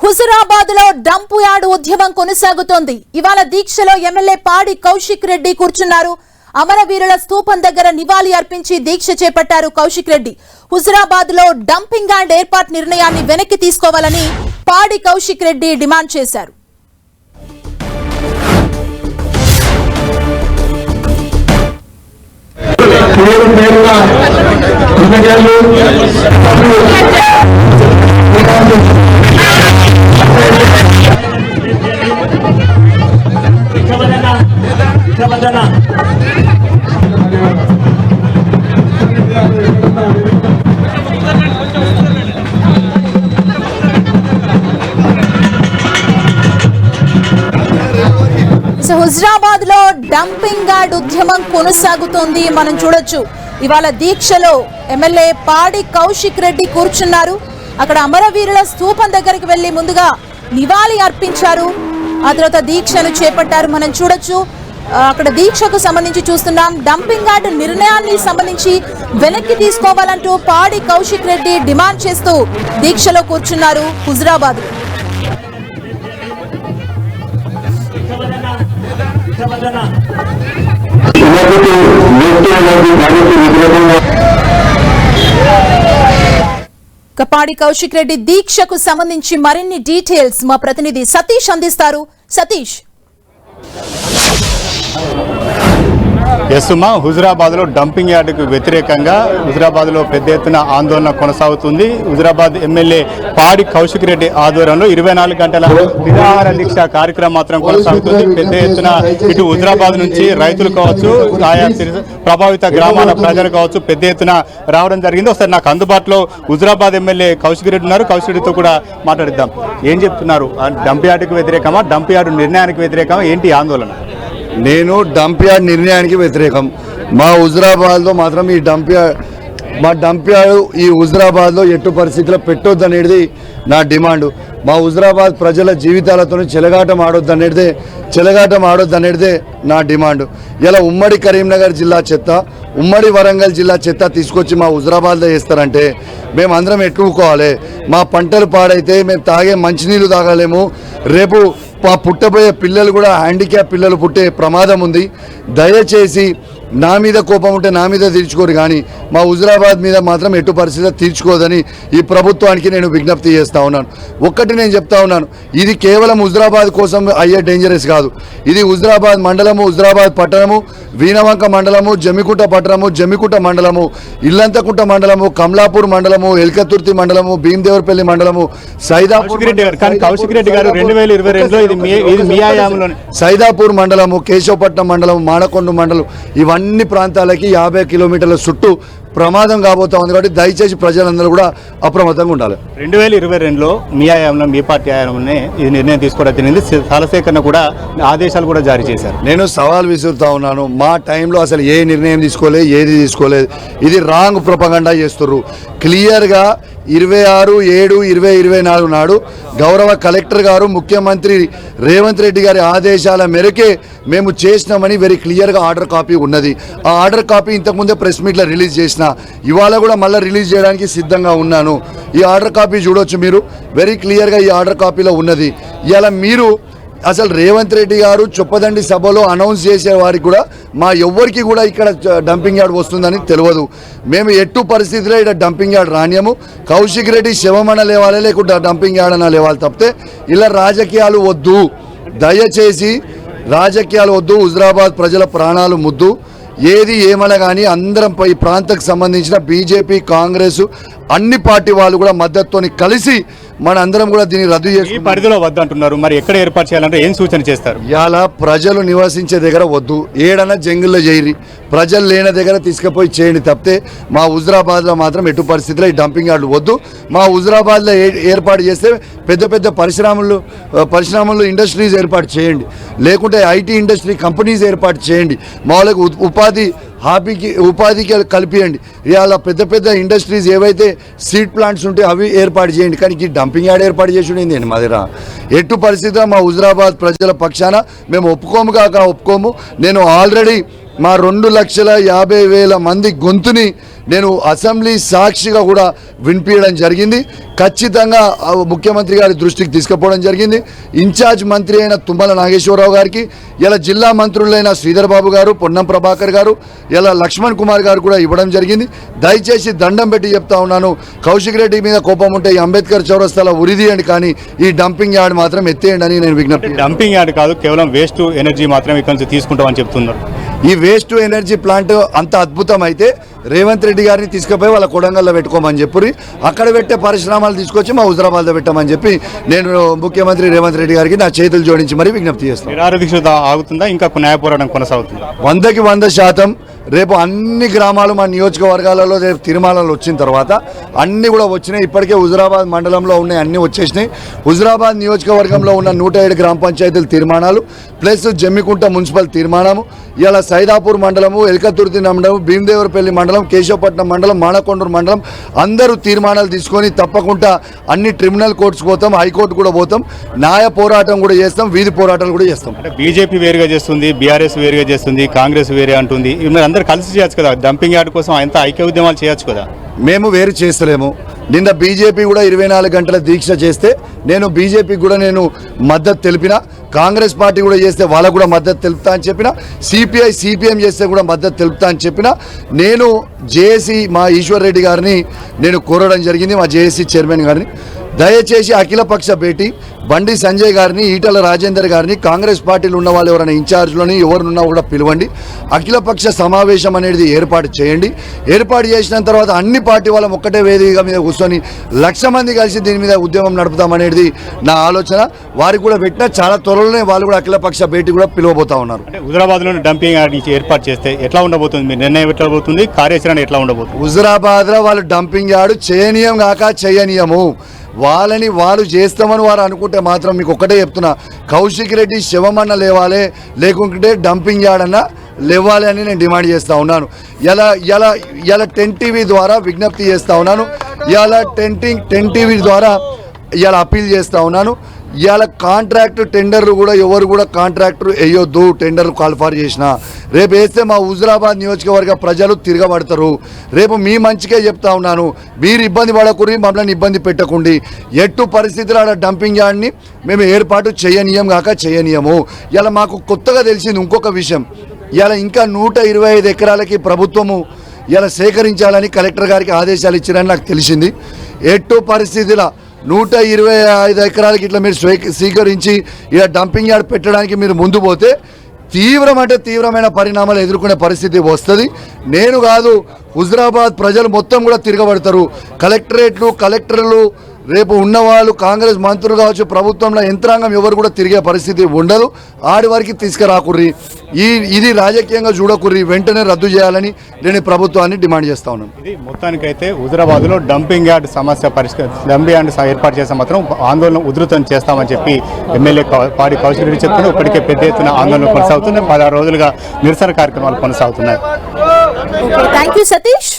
హుజురాబాద్ లో dump yard ఉద్యమం కొనసాగుతోంది. ఇవాళ దీక్షలో ఎమ్మెల్యే పాడి కౌశిక్ రెడ్డి కూర్చున్నారు. అమరవీరుల స్తూపం దగ్గర నివాళి అర్పించి దీక్ష చేపట్టారు కౌశిక్ రెడ్డి. హుజురాబాద్ లో డంపింగ్ యార్డ్ ఏర్పాటు నిర్ణయాన్ని వెనక్కి తీసుకోవాలని పాడి కౌశిక్ రెడ్డి డిమాండ్ చేశారు. హుజురాబాద్ లో డంపింగ్ యార్డ్ ఉద్యమం కొనసాగుతోంది. మనం చూడొచ్చు ఇవాళ దీక్షలో ఎమ్మెల్యే పాడి కౌశిక్ రెడ్డి కూర్చున్నారు. అక్కడ అమరవీరుల స్తూపం దగ్గరికి వెళ్లి ముందుగా నివాళి అర్పించారు. ఆ తర్వాత దీక్షను చేపట్టారు. మనం చూడొచ్చు అక్కడ దీక్షకు సంబంధించి చూస్తున్నాం. డంపింగ్ యార్డ్ నిర్ణయాన్ని సంబంధించి వెనక్కి తీసుకోవాలంటూ పాడి కౌశిక్ రెడ్డి డిమాండ్ చేస్తూ దీక్షలో కూర్చున్నారు హుజురాబాద్. పాడి కౌశిక్ రెడ్డి దీక్షకు సంబంధించి మరిన్ని డీటెయిల్స్ మా ప్రతినిధి సతీష్ అందిస్తారు. సతీష్. హుజురాబాద్ లో డంపింగ్ యార్డుకు వ్యతిరేకంగా హుజురాబాద్ లో పెద్ద ఎత్తున ఆందోళన కొనసాగుతుంది. హుజురాబాద్ ఎమ్మెల్యే పాడి కౌశిక్ రెడ్డి ఆధ్వర్యంలో 24 గంటల నిరాహార దీక్ష కార్యక్రమం మాత్రం కొనసాగుతుంది. పెద్ద ఎత్తున ఇటు హుజురాబాద్ నుంచి రైతులు కావచ్చు, ఆయా ప్రభావిత గ్రామాల ప్రజలు కావచ్చు పెద్ద ఎత్తున రావడం జరిగింది. ఒకసారి నాకు అందుబాటులో హుజురాబాద్ ఎమ్మెల్యే కౌశిక్ రెడ్డి ఉన్నారు. కౌశిక్ రెడ్డితో కూడా మాట్లాడిద్దాం. ఏం చెప్తున్నారు? డంప్ యార్డుకు వ్యతిరేకమా, డంప్ యార్డు నిర్ణయానికి వ్యతిరేకమా, ఏంటి ఆందోళన? నేను డంప్ యార్డ్ నిర్ణయానికి వ్యతిరేకం. మా హుజురాబాద్లో మాత్రం ఈ డంప్ యార్డ్ ఈ హుజురాబాద్లో ఎట్టు పరిస్థితిలో పెట్టొద్దనేది నా డిమాండ్. మా హుజురాబాద్ ప్రజల జీవితాలతో చెలగాటం ఆడొద్దనేదే నా డిమాండ్. ఇలా ఉమ్మడి కరీంనగర్ జిల్లా చెత్త, ఉమ్మడి వరంగల్ జిల్లా చెత్త తీసుకొచ్చి మా హుజురాబాద్లో వేస్తారంటే మేమందరం ఎట్టుకోవాలి. మా పంటలు పాడైతే మేము తాగే మంచినీళ్ళు తాగలేము. రేపు మా పుట్టబోయే పిల్లలు కూడా హ్యాండిక్యాప్ పిల్లలు పుట్టే ప్రమాదం ఉంది. దయచేసి నా మీద కోపం ఉంటే నా మీద తీర్చుకోరు, కానీ మా హుజురాబాద్ మీద మాత్రం ఎటు పరిస్థితి తీర్చుకోదని ఈ ప్రభుత్వానికి నేను విజ్ఞప్తి చేస్తూ ఉన్నాను. ఒక్కటి నేను చెప్తా ఉన్నాను, ఇది కేవలం హుజురాబాద్ కోసం అయ్యే డేంజరస్ కాదు. ఇది హుజురాబాద్ మండలము, హుజురాబాద్ పట్టణము, వీణవంక మండలము, జమ్మికుంట పట్టణము, జమ్మికుంట మండలము, ఇల్లంతకుంట మండలము, కమలాపూర్ మండలము, ఎల్కతుర్తి మండలము, భీమదేవరపల్లి మండలము, సైదాపూర్ మండలము, కేశవపట్నం మండలం, మానకొండ మండలం, ఇవన్నీ ప్రాంతాలకి 50 కిలోమీటర్ల చుట్టూ ప్రమాదం కాబోతా ఉంది. కాబట్టి దయచేసి ప్రజలందరూ కూడా అప్రమత్తంగా ఉండాలి. 2022లో మీ ఆయామంలో, మీ పార్టీ ఆయామంలోనే ఇది నిర్ణయం తీసుకోవడం జరిగింది. స్థలసేకరణ కూడా ఆదేశాలు కూడా జారీ చేశారు. నేను సవాల్ విసురుతా ఉన్నాను. మా టైంలో అసలు ఏ నిర్ణయం తీసుకోలేదు, ఏది తీసుకోలేదు. ఇది రాంగ్ ప్రొపగండా చేస్తుర్రు. క్లియర్గా 26/7/2024 నాడు గౌరవ కలెక్టర్ గారు, ముఖ్యమంత్రి రేవంత్ రెడ్డి గారి ఆదేశాల మేరకే మేము చేసినామని వెరీ క్లియర్గా ఆర్డర్ కాపీ ఉన్నది. ఆ ఆర్డర్ కాపీ ఇంతకుముందే ప్రెస్ మీట్లో రిలీజ్ చేసిన, ఇవాళ కూడా మళ్ళీ రిలీజ్ చేయడానికి సిద్ధంగా ఉన్నాను. ఈ ఆర్డర్ కాపీ చూడొచ్చు మీరు, వెరీ క్లియర్గా ఈ ఆర్డర్ కాపీలో ఉన్నది. ఇలా మీరు అసలు రేవంత్ రెడ్డి గారు చొప్పదండి సభలో అనౌన్స్ చేసే వారికి కూడా మా ఎవ్వరికి కూడా ఇక్కడ డంపింగ్ యార్డ్ వస్తుందని తెలియదు. మేము ఎట్టు పరిస్థితిలో ఇక్కడ డంపింగ్ యార్డ్ రానియము. కౌశిక్ రెడ్డి శవమన లేవాలి, లేకుంటే డంపింగ్ యార్డ్ అన్న లేవాలి తప్పితే ఇలా రాజకీయాలు వద్దు. దయచేసి రాజకీయాలు వద్దు. హుజురాబాద్ ప్రజల ప్రాణాలు ముద్దు. ఏది ఏమన్నా కానీ అందరం ఈ ప్రాంతకు సంబంధించిన బీజేపీ, కాంగ్రెస్ అన్ని పార్టీ వాళ్ళు కూడా మద్దతుతోని కలిసి మన అందరం కూడా దీన్ని రద్దు చేసి పరిధిలో వద్దంటున్నారు. మరి ఎక్కడ ఏర్పాటు చేయాలంటే ఏం సూచన చేస్తారు? ఇలా ప్రజలు నివసించే దగ్గర వద్దు, ఏడన్నా జంగిల్లో చేయరి, ప్రజలు లేని దగ్గర తీసుకుపోయి చేయండి తప్పితే మా హుజురాబాద్లో మాత్రం ఎటు పరిస్థితిలో ఈ డంపింగ్ యార్డులు వద్దు. మా హుజురాబాద్లో ఏర్పాటు చేస్తే పెద్ద పెద్ద పరిశ్రమలు ఇండస్ట్రీస్ ఏర్పాటు చేయండి, లేకుంటే ఐటీ ఇండస్ట్రీ కంపెనీస్ ఏర్పాటు చేయండి. మామూలుగా ఉపాధికి కల్పియండి. ఇవాళ పెద్ద పెద్ద ఇండస్ట్రీస్ ఏవైతే సీడ్ ప్లాంట్స్ ఉంటే అవి ఏర్పాటు చేయండి. కానీ ఈ డంపింగ్ యార్డ్ ఏర్పాటు చేసి నేను మా దగ్గర ఎట్టు పరిస్థితిలో మా హుజురాబాద్ ప్రజల పక్షాన మేము ఒప్పుకోము. నేను ఆల్రెడీ మా 2,50,000 మంది గొంతుని నేను అసెంబ్లీ సాక్షిగా కూడా వినిపించడం జరిగింది. ఖచ్చితంగా ముఖ్యమంత్రి గారి దృష్టికి తీసుకుపోవడం జరిగింది. ఇన్ఛార్జ్ మంత్రి అయిన తుమ్మల నాగేశ్వరరావు గారికి, ఇలా జిల్లా మంత్రులైన శ్రీధర్ బాబు గారు, పొన్నం ప్రభాకర్ గారు, ఇలా లక్ష్మణ్ కుమార్ గారు కూడా ఇవ్వడం జరిగింది. దయచేసి దండం పెట్టి చెప్తా ఉన్నాను, కౌశిక్ రెడ్డి మీద కోపం ఉంటే ఈ అంబేద్కర్ చౌరస్తాలో ఉరిదీయండి, కానీ ఈ డంపింగ్ యార్డ్ మాత్రం ఎత్తేయండి అని నేను విజ్ఞప్తి. డంపింగ్ యార్డ్ కాదు, కేవలం వేస్ట్ ఎనర్జీ మాత్రమే ఇక్కడ నుంచి తీసుకుంటామని చెప్తున్నారు. ఈ వేస్ట్ ఎనర్జీ ప్లాంట్ అంత అద్భుతం అయితే రేవంత్ రెడ్డి గారిని తీసుకుపోయి వాళ్ళ కొడంగల్లో పెట్టుకోమని చెప్పి అక్కడ పెట్టే పరిశ్రమలు తీసుకొచ్చి మా హుజరాబాద్లో పెట్టమని చెప్పి నేను ముఖ్యమంత్రి రేవంత్ రెడ్డి గారికి నా చేతులు జోడించి మరీ విజ్ఞప్తి చేస్తాను. నిరాహార దీక్ష ఆగుతుందా, ఇంకా న్యాయ పోరాటం కొనసాగుతుందా? 100కి 100% రేపు అన్ని గ్రామాలు మా నియోజకవర్గాలలో రేపు తీర్మానాలు వచ్చిన తర్వాత అన్నీ కూడా వచ్చినాయి. ఇప్పటికే హుజరాబాద్ మండలంలో ఉన్నాయి, అన్నీ వచ్చేసినాయి. హుజరాబాద్ నియోజకవర్గంలో ఉన్న 107 గ్రామ పంచాయతీల తీర్మానాలు ప్లస్ జమ్మికుంట మున్సిపల్ తీర్మానము, ఇలా సైదాపూర్ మండలము, ఎల్కతుర్తి మండలం, భీమదేవరపల్లి మండలం, కేశవపట్నం మండలం, మానకొండూరు మండలం అందరూ తీర్మానాలు తీసుకొని తప్పకుండా అన్ని ట్రిబ్యునల్ కోర్ట్స్ పోతాం, హైకోర్టు కూడా పోతాం, న్యాయ పోరాటం కూడా చేస్తాం, వీధి పోరాటాలు కూడా చేస్తాం. అంటే బీజేపీ వేరుగా చేస్తుంది, బీఆర్ఎస్ వేరుగా చేస్తుంది, కాంగ్రెస్ వేరే అంటుంది. అందరు కలిసి చేయొచ్చు కదా, డంపింగ్ యార్డ్ కోసం అంత ఐక్య ఉద్యమాలు చేయొచ్చు కదా. మేము వేరు చేస్తలేము. నిన్న బీజేపీ కూడా 24 గంటల దీక్ష చేస్తే నేను బీజేపీకి కూడా నేను మద్దతు తెలిపిన, కాంగ్రెస్ పార్టీ కూడా చేస్తే వాళ్ళకు కూడా మద్దతు తెలుపుతా అని చెప్పిన, సిపిఐ సిపిఎం చేస్తే కూడా మద్దతు తెలుపుతా అని చెప్పిన. నేను జేఏసీ మా ఈశ్వర్ రెడ్డి గారిని నేను కోరడం జరిగింది, మా జేఏసీ చైర్మన్ గారిని, దయచేసి అఖిలపక్ష భేటీ బండి సంజయ్ గారిని, ఈటల రాజేందర్ గారిని, కాంగ్రెస్ పార్టీలు ఉన్న వాళ్ళు ఎవరైనా ఇన్ఛార్జ్లోని ఎవరున్నా కూడా పిలవండి, అఖిలపక్ష సమావేశం అనేది ఏర్పాటు చేయండి. ఏర్పాటు చేసిన తర్వాత అన్ని పార్టీ వాళ్ళం ఒక్కటే వేదిక మీద కూర్చొని 1,00,000 మంది కలిసి దీని మీద ఉద్యమం నడుపుతామనేది నా ఆలోచన. వారికి కూడా పెట్టినా చాలా త్వరలోనే వాళ్ళు కూడా అఖిలపక్ష భేటీ కూడా పిలవబోతా ఉన్నారు. అంటే హుజరాబాద్లోని డంపింగ్ యార్డ్ ఏర్పాటు చేస్తే ఎట్లా ఉండబోతుంది, మీ నిర్ణయం ఎట్లా పోతుంది, కార్యాచరణ ఎట్లా ఉండబోతుంది? హుజరాబాద్లో వాళ్ళు డంపింగ్ యార్డ్ చేయనీయం కాక చేయనీయము, వాళ్ళని వాళ్ళు చేస్తామని వారు అనుకుంటే మాత్రం మీకు ఒక్కటే చెప్తున్నా, కౌశిక్ రెడ్డి శవమన్న లేవాలి, లేకుంటే డంపింగ్ యార్డ్ అన్న లేవాలి అని నేను డిమాండ్ చేస్తూ ఉన్నాను. ఇలా 10 టీవీ ద్వారా విజ్ఞప్తి చేస్తూ ఉన్నాను, ఇలా 10 టీవీ ద్వారా ఇలా అప్పీల్ చేస్తూ ఉన్నాను. ఇవాళ కాంట్రాక్ట్ టెండర్లు కూడా ఎవరు కూడా కాంట్రాక్టర్ వేయొద్దు, టెండర్ కాల్ఫార్ చేసిన రేపు వేస్తే మా హుజరాబాద్ నియోజకవర్గ ప్రజలు తిరగబడతారు. రేపు మీ మంచికే చెప్తా ఉన్నాను, మీరు ఇబ్బంది పడకుని, మమ్మల్ని ఇబ్బంది పెట్టకుండి. ఎట్టు పరిస్థితులు ఆడ డంపింగ్ యార్డ్ని మేము ఏర్పాటు చేయనీయం కాక చేయనీయము. ఇలా మాకు కొత్తగా తెలిసింది ఇంకొక విషయం, ఇలా ఇంకా 125 ఎకరాలకి ప్రభుత్వము ఇలా సేకరించాలని కలెక్టర్ గారికి ఆదేశాలు ఇచ్చారని నాకు తెలిసింది. ఎట్టు పరిస్థితుల 125 ఎకరాలకి ఇట్లా మీరు స్వీకరించి ఇలా డంపింగ్ యార్డ్ పెట్టడానికి మీరు ముందు పోతే తీవ్రమైన పరిణామాలు ఎదుర్కొనే పరిస్థితి వస్తుంది. నేను కాదు, హుజరాబాద్ ప్రజలు మొత్తం కూడా తిరగబడతారు. కలెక్టర్లు రేపు ఉన్నవాళ్ళు కాంగ్రెస్ మంత్రులు కావచ్చు, ప్రభుత్వంలో యంత్రాంగం ఎవరు కూడా తిరిగే పరిస్థితి ఉండదు. ఆడి వరకు తీసుకురాకుర్రి, ఇది రాజకీయంగా చూడకుర్రి, వెంటనే రద్దు చేయాలని నేను ప్రభుత్వాన్ని డిమాండ్ చేస్తా ఉన్నాను. ఇది మొత్తానికైతే హుజరాబాద్లో డంపింగ్ యార్డ్ సమస్య డంపింగ్ యార్డ్ ఏర్పాటు చేస్తే మాత్రం ఆందోళన ఉధృతం చేస్తామని చెప్పి ఎమ్మెల్యే పాడి కౌశిక్ రెడ్డి చెప్తున్నారు. ఇప్పటికే పెద్ద ఎత్తున ఆందోళన కొనసాగుతున్నాయి, 16 రోజులుగా నిరసన కార్యక్రమాలు కొనసాగుతున్నాయి. Thank you Satish.